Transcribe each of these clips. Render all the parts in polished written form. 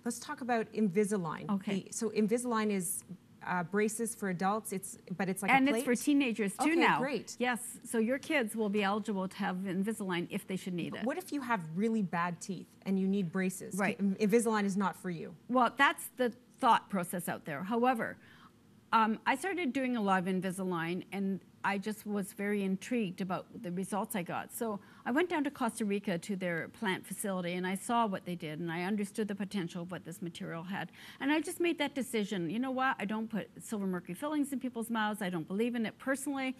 Let's talk about Invisalign. Okay. So Invisalign is braces for adults, but it's like and a plate? it's for teenagers too now. Great. Yes, so your kids will be eligible to have Invisalign if they should need it. What if you have really bad teeth and you need braces? Right. Invisalign is not for you. Well, that's the thought process out there. However, I started doing a lot of Invisalign, and I just was very intrigued about the results I got. So I went down to Costa Rica to their plant facility, and I saw what they did, and I understood the potential of what this material had. And I just made that decision. You know what? I don't put silver mercury fillings in people's mouths. I don't believe in it personally.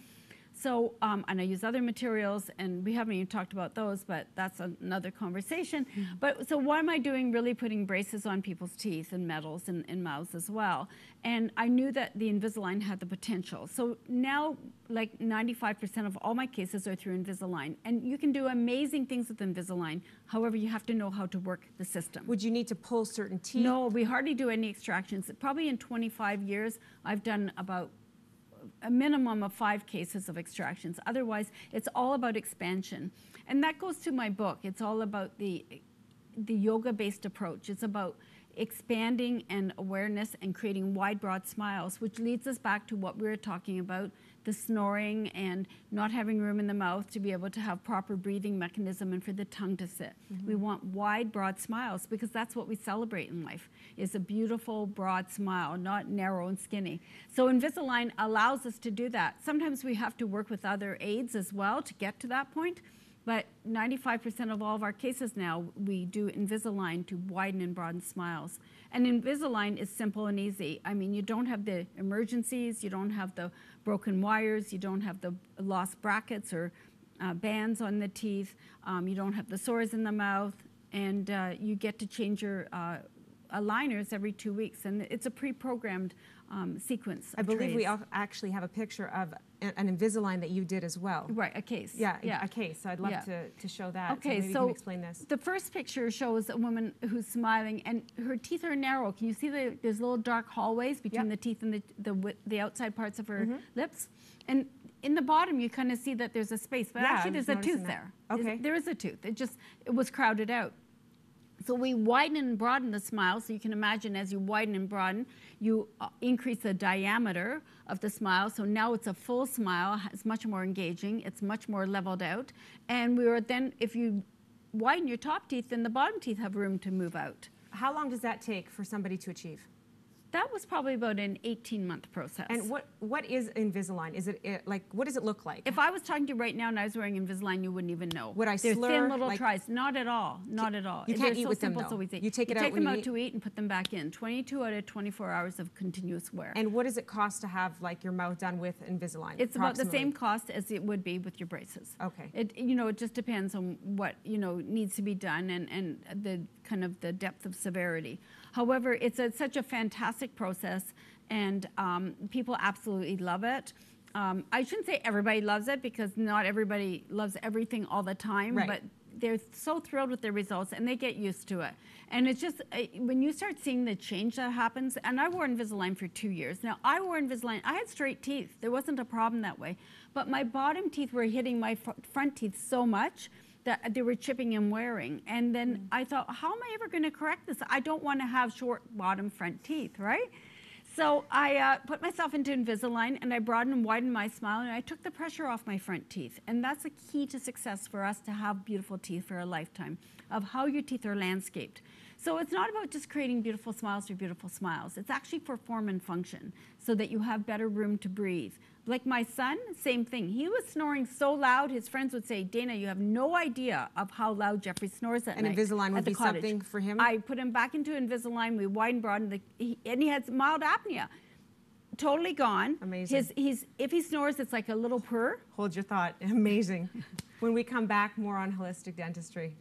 So, and I use other materials, and we haven't even talked about those, but that's another conversation. Mm-hmm. But so what am I doing? Really putting braces on people's teeth and metals and mouths as well. And I knew that the Invisalign had the potential. So now, like 95% of all my cases are through Invisalign. And you can do amazing things with Invisalign. However, you have to know how to work the system. Would you need to pull certain teeth? No, we hardly do any extractions. Probably in 25 years, I've done about a minimum of 5 cases of extractions. Otherwise, it's all about expansion. And that goes to my book. It's all about the yoga-based approach. It's about expanding and awareness and creating wide, broad smiles, which leads us back to what we were talking about, the snoring and not having room in the mouth to be able to have proper breathing mechanism and for the tongue to sit. Mm-hmm. We want wide, broad smiles because that's what we celebrate in life, is a beautiful, broad smile, not narrow and skinny. So Invisalign allows us to do that. Sometimes we have to work with other aids as well to get to that point. But 95% of all of our cases now, we do Invisalign to widen and broaden smiles. And Invisalign is simple and easy. I mean, you don't have the emergencies, you don't have the broken wires, you don't have the lost brackets or bands on the teeth, you don't have the sores in the mouth, and you get to change your aligners every 2 weeks. And it's a pre-programmed sequence. I believe we actually have a picture of an Invisalign that you did as well. Right, a case. Yeah, a case. So I'd love to show that. Okay, so maybe you can explain this. The first picture shows a woman who's smiling, and her teeth are narrow. Can you see there's little dark hallways between the teeth and the outside parts of her lips? And in the bottom, you kind of see that there's a space, but actually there's a tooth there. Okay. There is a tooth. It was crowded out. So we widen and broaden the smile. So you can imagine as you widen and broaden, you increase the diameter of the smile. So now it's a full smile. It's much more engaging. It's much more leveled out. And if you widen your top teeth, then the bottom teeth have room to move out. How long does that take for somebody to achieve? That was probably about an 18-month process. And what is Invisalign? Is it like, what does it look like? If I was talking to you right now and I was wearing Invisalign, you wouldn't even know. Would I slur? They're thin little tries. Not at all. Not at all. You can't eat with them, though. You take them out to eat and put them back in. 22 out of 24 hours of continuous wear. And what does it cost to have like your mouth done with Invisalign? It's about the same cost as it would be with your braces. Okay. It just depends on what needs to be done and the kind of the depth of severity. However, it's such a fantastic process, and people absolutely love it. I shouldn't say everybody loves it because not everybody loves everything all the time, but they're so thrilled with their results and they get used to it. And it's just, when you start seeing the change that happens, and I wore Invisalign for 2 years. Now, I wore Invisalign, I had straight teeth. There wasn't a problem that way. But my bottom teeth were hitting my front teeth so much that they were chipping and wearing. And then I thought, how am I ever going to correct this? I don't want to have short bottom front teeth, right? So I put myself into Invisalign, and I broadened and widened my smile, and I took the pressure off my front teeth. And that's the key to success for us to have beautiful teeth for a lifetime, of how your teeth are landscaped. So it's not about just creating beautiful smiles for beautiful smiles. It's actually for form and function, so that you have better room to breathe. Like my son, same thing. He was snoring so loud, his friends would say, Dana, you have no idea of how loud Jeffrey snores at night. And Invisalign would be something for him? I put him back into Invisalign. We widened, broadened, and he has mild apnea. Totally gone. Amazing. If he snores, it's like a little purr. Hold your thought. Amazing. When we come back, more on holistic dentistry.